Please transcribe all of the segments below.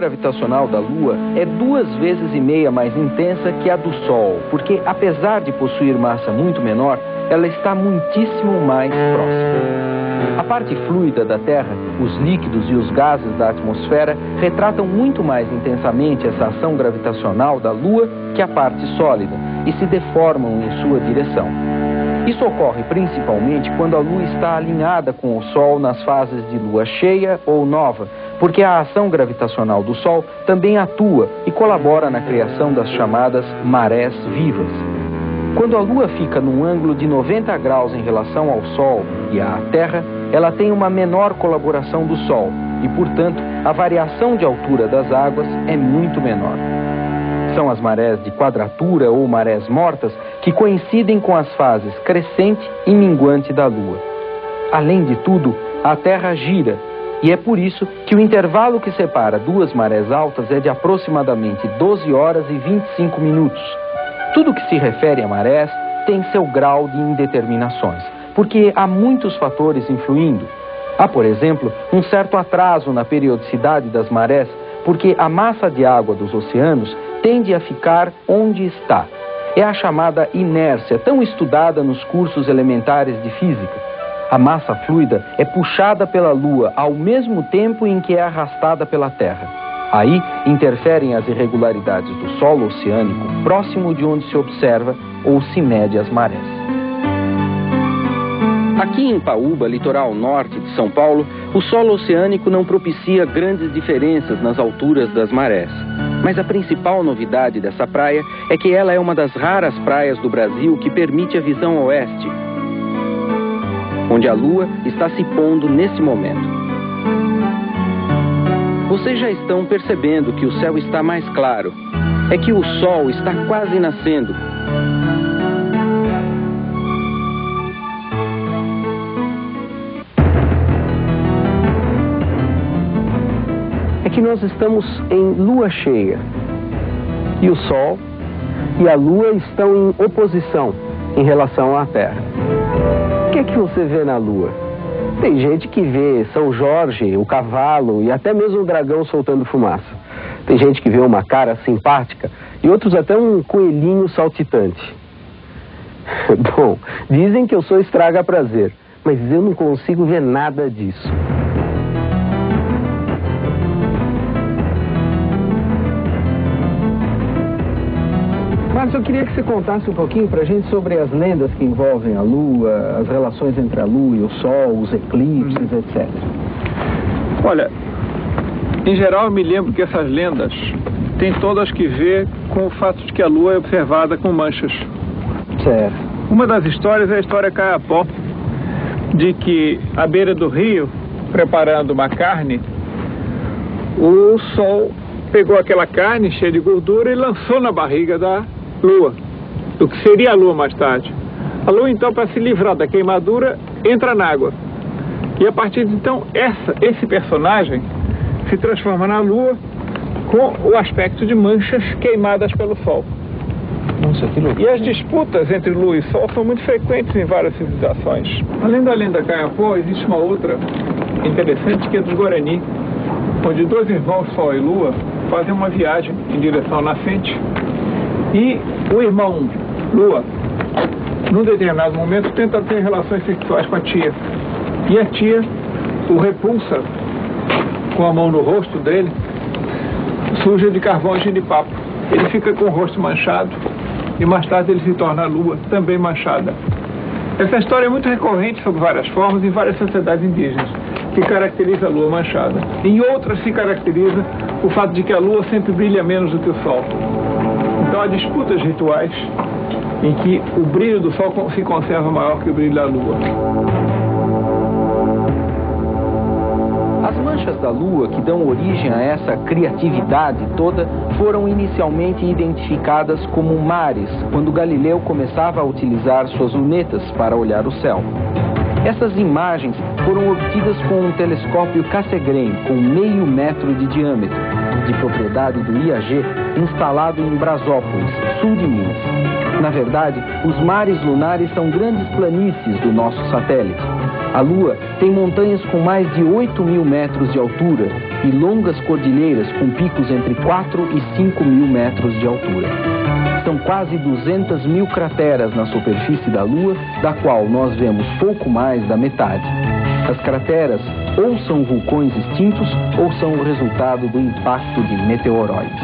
gravitacional da Lua é 2,5 vezes mais intensa que a do Sol, porque apesar de possuir massa muito menor, ela está muitíssimo mais próxima. A parte fluida da Terra, os líquidos e os gases da atmosfera, retratam muito mais intensamente essa ação gravitacional da Lua que a parte sólida e se deformam em sua direção. Isso ocorre principalmente quando a Lua está alinhada com o Sol nas fases de lua cheia ou nova, porque a ação gravitacional do Sol também atua e colabora na criação das chamadas marés vivas. Quando a Lua fica num ângulo de 90 graus em relação ao Sol e à Terra, ela tem uma menor colaboração do Sol e, portanto, a variação de altura das águas é muito menor. São as marés de quadratura ou marés mortas que coincidem com as fases crescente e minguante da Lua. Além de tudo, a Terra gira, e é por isso que o intervalo que separa duas marés altas é de aproximadamente 12 horas e 25 minutos. Tudo que se refere a marés tem seu grau de indeterminações, porque há muitos fatores influindo. Há, por exemplo, um certo atraso na periodicidade das marés, porque a massa de água dos oceanos tende a ficar onde está. É a chamada inércia, tão estudada nos cursos elementares de física. A massa fluida é puxada pela Lua ao mesmo tempo em que é arrastada pela Terra. Aí interferem as irregularidades do solo oceânico próximo de onde se observa ou se mede as marés. Aqui em Paúba, litoral norte de São Paulo, o solo oceânico não propicia grandes diferenças nas alturas das marés. Mas a principal novidade dessa praia é que ela é uma das raras praias do Brasil que permite a visão oeste, onde a Lua está se pondo nesse momento. Vocês já estão percebendo que o céu está mais claro. É que o Sol está quase nascendo. É que nós estamos em lua cheia. E o Sol e a Lua estão em oposição em relação à Terra. O que é que você vê na Lua? Tem gente que vê São Jorge, o cavalo e até mesmo o dragão soltando fumaça. Tem gente que vê uma cara simpática e outros até um coelhinho saltitante. Bom, dizem que eu sou estraga-prazer, mas eu não consigo ver nada disso. Mas eu queria que você contasse um pouquinho pra gente sobre as lendas que envolvem a Lua, as relações entre a Lua e o Sol, os eclipses, etc. Olha, em geral eu me lembro que essas lendas têm todas que ver com o fato de que a Lua é observada com manchas. Certo. Uma das histórias é a história Caiapó, de que à beira do rio, preparando uma carne, o Sol pegou aquela carne cheia de gordura e lançou na barriga da Lua, o que seria a Lua mais tarde. A Lua, então, para se livrar da queimadura, entra na água. E a partir de então, esse personagem se transforma na Lua com o aspecto de manchas queimadas pelo Sol. Nossa, que loucura. E as disputas entre Lua e Sol são muito frequentes em várias civilizações. Além da lenda Caiapó, existe uma outra interessante que é dos Guarani, onde dois irmãos, Sol e Lua, fazem uma viagem em direção ao nascente. E o irmão Lua, num determinado momento, tenta ter relações sexuais com a tia. E a tia o repulsa com a mão no rosto dele, suja de carvão e genipapo. Ele fica com o rosto manchado e mais tarde ele se torna a Lua, também manchada. Essa história é muito recorrente sob várias formas em várias sociedades indígenas, que caracteriza a Lua manchada. Em outras se caracteriza o fato de que a Lua sempre brilha menos do que o Sol. Então há disputas rituais em que o brilho do Sol se conserva maior que o brilho da Lua. As manchas da Lua que dão origem a essa criatividade toda foram inicialmente identificadas como mares, quando Galileu começava a utilizar suas lunetas para olhar o céu. Essas imagens foram obtidas com um telescópio Cassegrain com 0,5 metro de diâmetro, de propriedade do IAG, instalado em Brasópolis, sul de Minas. Na verdade, os mares lunares são grandes planícies do nosso satélite. A Lua tem montanhas com mais de 8.000 metros de altura e longas cordilheiras com picos entre 4 e 5.000 metros de altura. São quase 200.000 crateras na superfície da Lua, da qual nós vemos pouco mais da metade. As crateras ou são vulcões extintos ou são o resultado do impacto de meteoroides.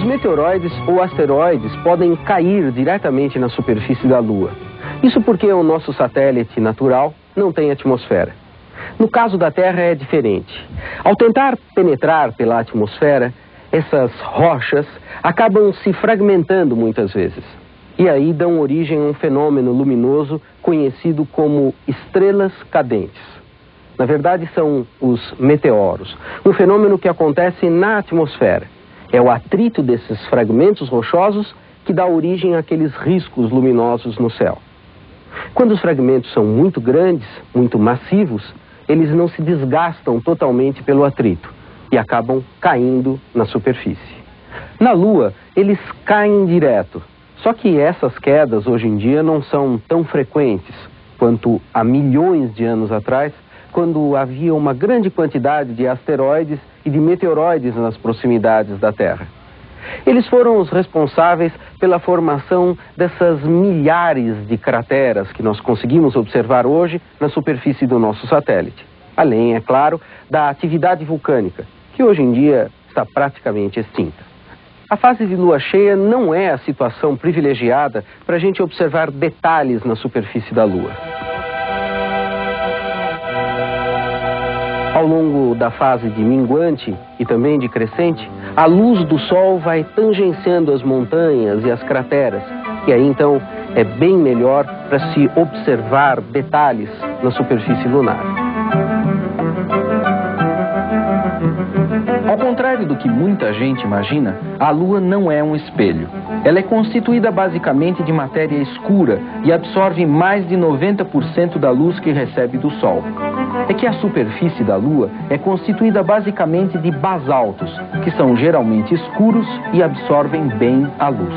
Meteoroides ou asteroides podem cair diretamente na superfície da Lua. Isso porque o nosso satélite natural não tem atmosfera. No caso da Terra é diferente. Ao tentar penetrar pela atmosfera, essas rochas acabam se fragmentando muitas vezes. E aí dão origem a um fenômeno luminoso conhecido como estrelas cadentes. Na verdade são os meteoros, um fenômeno que acontece na atmosfera. É o atrito desses fragmentos rochosos que dá origem àqueles riscos luminosos no céu. Quando os fragmentos são muito grandes, muito massivos, eles não se desgastam totalmente pelo atrito e acabam caindo na superfície. Na Lua, eles caem direto, só que essas quedas hoje em dia não são tão frequentes quanto há milhões de anos atrás, quando havia uma grande quantidade de asteroides e de meteoroides nas proximidades da Terra. Eles foram os responsáveis pela formação dessas milhares de crateras que nós conseguimos observar hoje na superfície do nosso satélite. Além, é claro, da atividade vulcânica, que hoje em dia está praticamente extinta. A fase de lua cheia não é a situação privilegiada para a gente observar detalhes na superfície da Lua. Ao longo da fase de minguante e também de crescente, a luz do Sol vai tangenciando as montanhas e as crateras. E aí, então, é bem melhor para se observar detalhes na superfície lunar. Ao contrário do que muita gente imagina, a Lua não é um espelho. Ela é constituída basicamente de matéria escura e absorve mais de 90% da luz que recebe do Sol. É que a superfície da Lua é constituída basicamente de basaltos, que são geralmente escuros e absorvem bem a luz.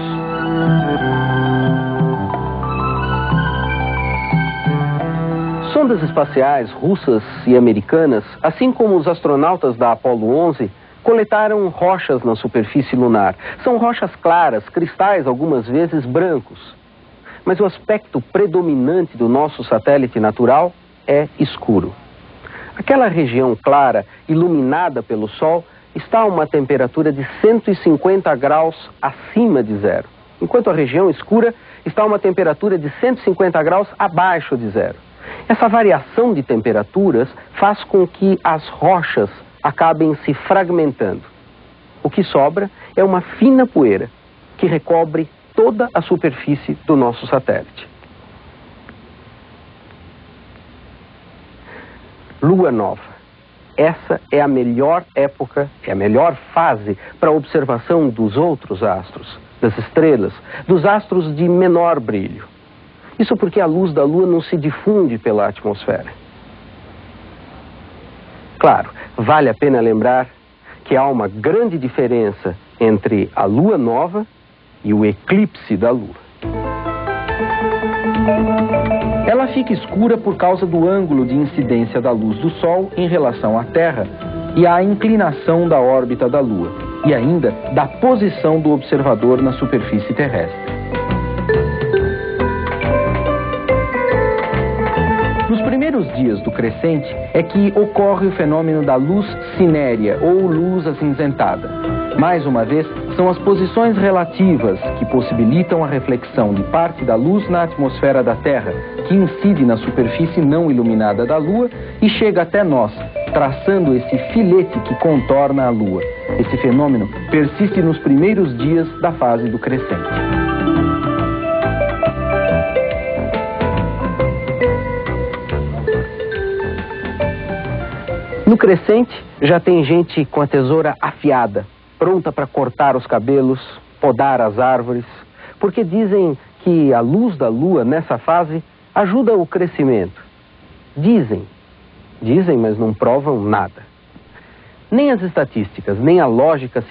Sondas espaciais russas e americanas, assim como os astronautas da Apollo 11, coletaram rochas na superfície lunar. São rochas claras, cristais algumas vezes brancos. Mas o aspecto predominante do nosso satélite natural é escuro. Aquela região clara, iluminada pelo Sol, está a uma temperatura de 150 graus acima de zero, enquanto a região escura está a uma temperatura de 150 graus abaixo de zero. Essa variação de temperaturas faz com que as rochas acabem se fragmentando. O que sobra é uma fina poeira que recobre toda a superfície do nosso satélite. Lua nova. Essa é a melhor época, é a melhor fase para a observação dos outros astros, das estrelas, dos astros de menor brilho. Isso porque a luz da Lua não se difunde pela atmosfera. Claro, vale a pena lembrar que há uma grande diferença entre a Lua nova e o eclipse da Lua. Ela fica escura por causa do ângulo de incidência da luz do Sol em relação à Terra e à inclinação da órbita da Lua, e ainda da posição do observador na superfície terrestre. Nos primeiros dias do crescente é que ocorre o fenômeno da luz cinérea ou luz acinzentada. Mais uma vez, são as posições relativas que possibilitam a reflexão de parte da luz na atmosfera da Terra, que incide na superfície não iluminada da Lua e chega até nós, traçando esse filete que contorna a Lua. Esse fenômeno persiste nos primeiros dias da fase do crescente. No crescente, já tem gente com a tesoura afiada, pronta para cortar os cabelos, podar as árvores, porque dizem que a luz da Lua, nessa fase, ajuda o crescimento. Dizem, mas não provam nada. Nem as estatísticas, nem a lógica